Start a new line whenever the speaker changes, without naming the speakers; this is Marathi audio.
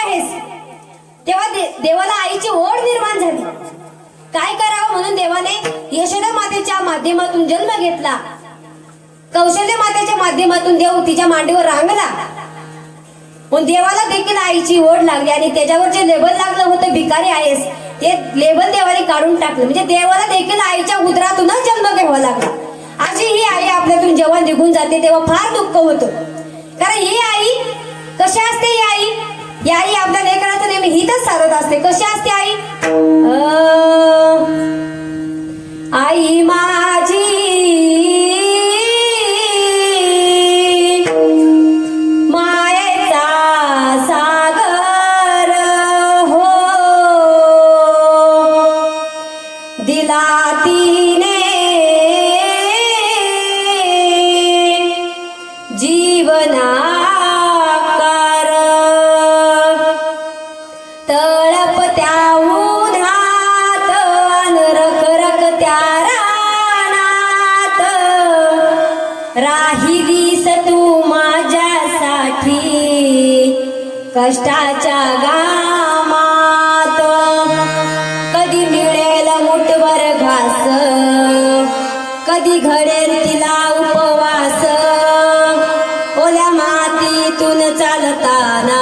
आहेस, तेव्हा देवाला आईची ओढ निर्माण झाली. काय करावं म्हणून देवाने यशोदा मातेच्या माध्यमातून जन्म घेतला. कौशल्य मातेच्या माध्यमातून देव तिच्या मांडीवर रांगला. पण देवाला देखील आईची ओढ लागली आणि त्याच्यावर जे लेबल लागलं होतं भिकारी आहेस, ते लेबल देवाने काढून टाकलं. म्हणजे देवाला देखील आईच्या उदरातूनच जन्म घ्यावा लागला. अशी ही आई आपल्यातून जेव्हा निघून जाते तेव्हा फार दुःख होतं. कारण ही आई कशी असते, ही आई आपल्या लेकराचं नेहमी हितच सारत असते. कशी असते आई? आई माझी मायेचा सागर हो, दिला तिने जीवनाकार. तळपत्या उन्हात रखरखत्या रानात राहिलीस तू माझ्यासाठी कष्टाच्या गामात. कधी मिळेल मुठभर घास, कधी घडेल तिला उपवास, ओल्या मातीतून चालताना